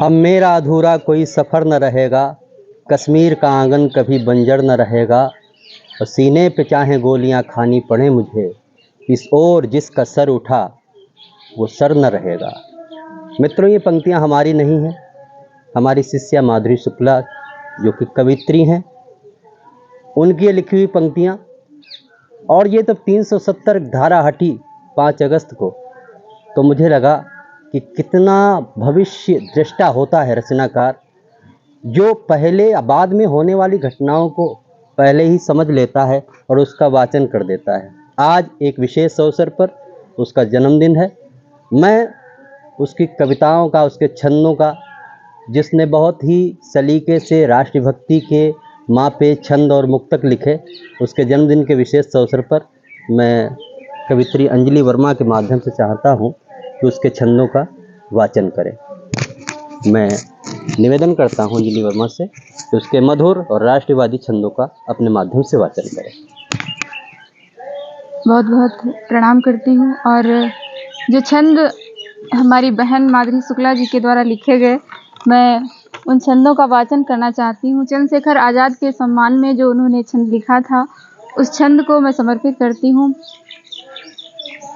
अब मेरा अधूरा कोई सफ़र न रहेगा, कश्मीर का आंगन कभी बंजर न रहेगा, और सीने पे चाहे गोलियां खानी पड़े मुझे, इस ओर जिसका सर उठा वो सर न रहेगा। मित्रों, ये पंक्तियां हमारी नहीं हैं, हमारी शिष्या माधुरी शुक्ला जो कि कवित्री हैं, उनकी लिखी हुई पंक्तियां। और ये तो 370 धारा हटी 5 अगस्त को, तो मुझे लगा कि कितना भविष्य दृष्टा होता है रचनाकार, जो पहले या बाद में होने वाली घटनाओं को पहले ही समझ लेता है और उसका वाचन कर देता है। आज एक विशेष अवसर पर उसका जन्मदिन है। मैं उसकी कविताओं का, उसके छंदों का, जिसने बहुत ही सलीके से राष्ट्रभक्ति के मापे छंद और मुक्तक लिखे, उसके जन्मदिन के विशेष अवसर पर मैं कवित्री अंजलि वर्मा के माध्यम से चाहता हूँ कि उसके छंदों का वाचन करें। मैं निवेदन करता हूँ अंजलि वर्मा से कि उसके मधुर और राष्ट्रवादी छंदों का अपने माध्यम से वाचन करें। बहुत बहुत प्रणाम करती हूँ। और जो छंद हमारी बहन माधुरी शुक्ला जी के द्वारा लिखे गए, मैं उन छंदों का वाचन करना चाहती हूँ। चंद्रशेखर आज़ाद के सम्मान में जो उन्होंने छंद लिखा था, उस छंद को मैं समर्पित करती हूँ।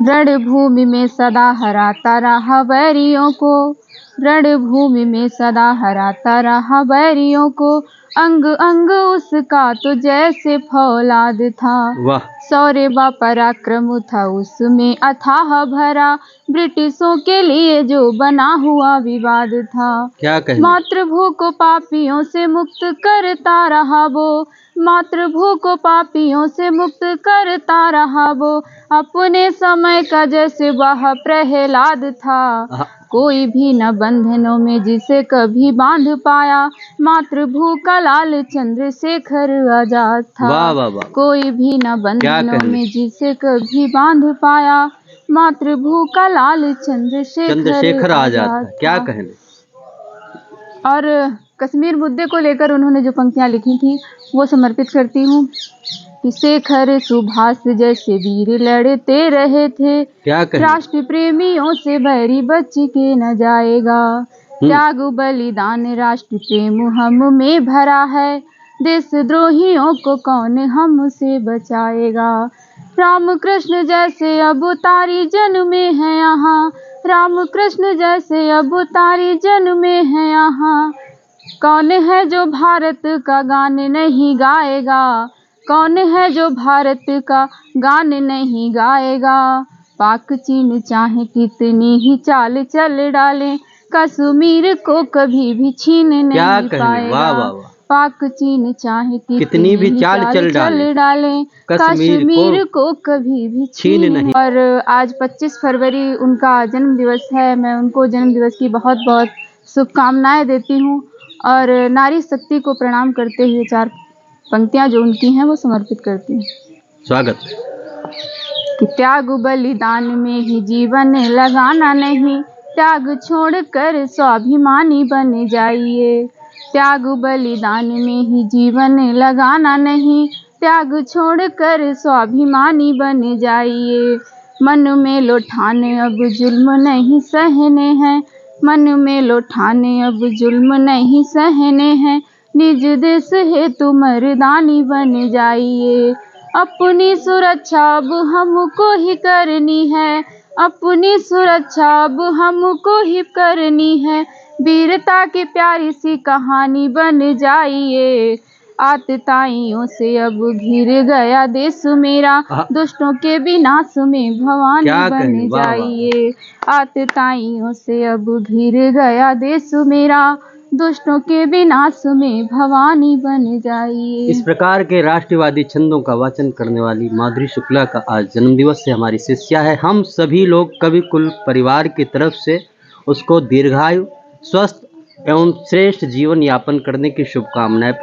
रणभूमि में सदा हराता रहा बैरियों को, रणभूमि में सदा हराता रहा बैरियों को, अंग अंग उसका तो जैसे फौलाद था। वाह! शौर्य व पराक्रम था उसमें अथाह भरा, ब्रिटिशों के लिए जो बना हुआ विवाद था। क्या कहने? मातृभू को पापियों से मुक्त करता रहा वो, मातृभू को पापियों से मुक्त करता रहा वो, अपने समय का जैसे वह प्रहलाद था। कोई भी न बंधनों में जिसे कभी बांध पाया, मातृभू का लाल चंद्रशेखर आजाद था। वाह वाह वाह! कोई भी न बंधनों में जिसे कभी बांध पाया, मातृभू का लाल चंद्रशेखर आजाद था। क्या कहने? और कश्मीर मुद्दे को लेकर उन्होंने जो पंक्तियां लिखी थी वो समर्पित करती हूँ कि शेखर सुभाष जैसे वीर लड़ते रहे थे, क्या कहने? राष्ट्र प्रेमियों से बैरी बच के न जाएगा, त्याग बलिदान राष्ट्र प्रेम हम में भरा है, देशद्रोहियों को कौन हमसे बचाएगा। राम कृष्ण जैसे अवतारी जन्मे हैं यहाँ, राम कृष्ण जैसे अवतारी जन्मे हैं यहाँ, कौन है जो भारत का गान नहीं गाएगा, कौन है जो भारत का गान नहीं गाएगा। पाक चीन चाहे कितनी ही चाल चल डालें, कश्मीर को कभी भी छीन नहीं पाएगा। वाह वाह वाह! पाक चीन चाहे कितनी भी चाल चल डालें, कश्मीर को कभी भी छीन नहीं। और आज 25 फरवरी उनका जन्म दिवस है। मैं उनको जन्म दिवस की बहुत बहुत शुभकामनाएं देती हूँ और नारी शक्ति को प्रणाम करते हुए 4 पंक्तियां जो उनकी हैं वो समर्पित करती हूँ। स्वागत। कि त्याग बलिदान में ही जीवन लगाना नहीं, त्याग छोड़कर स्वाभिमानी बन जाइए, त्याग बलिदान में ही जीवन लगाना नहीं, त्याग छोड़कर स्वाभिमानी बन जाइए। मन में लो ठाने अब जुल्म नहीं सहने हैं, मन में लो ठाने अब जुल्म नहीं सहने हैं, निज देश हेतु मर्दानी बन जाइए। अपनी सुरक्षा अब हमको ही करनी है, अपनी सुरक्षा अब हमको ही करनी है, वीरता की प्यारी सी कहानी बन जाइए। आतताइयों से अब घिर गया देश मेरा, दुष्टों के विनाश में भवानी बन जाइए। आतताइयों से अब घिर गया देश मेरा, दुष्टों के विनाश में भवानी बन जाइए। इस प्रकार के राष्ट्रवादी छंदों का वाचन करने वाली माधुरी शुक्ला का आज जन्मदिवस से हमारी शिष्या है। हम सभी लोग कवि कुल परिवार की तरफ से उसको दीर्घायु, स्वस्थ एवं श्रेष्ठ जीवन यापन करने की शुभकामनाएं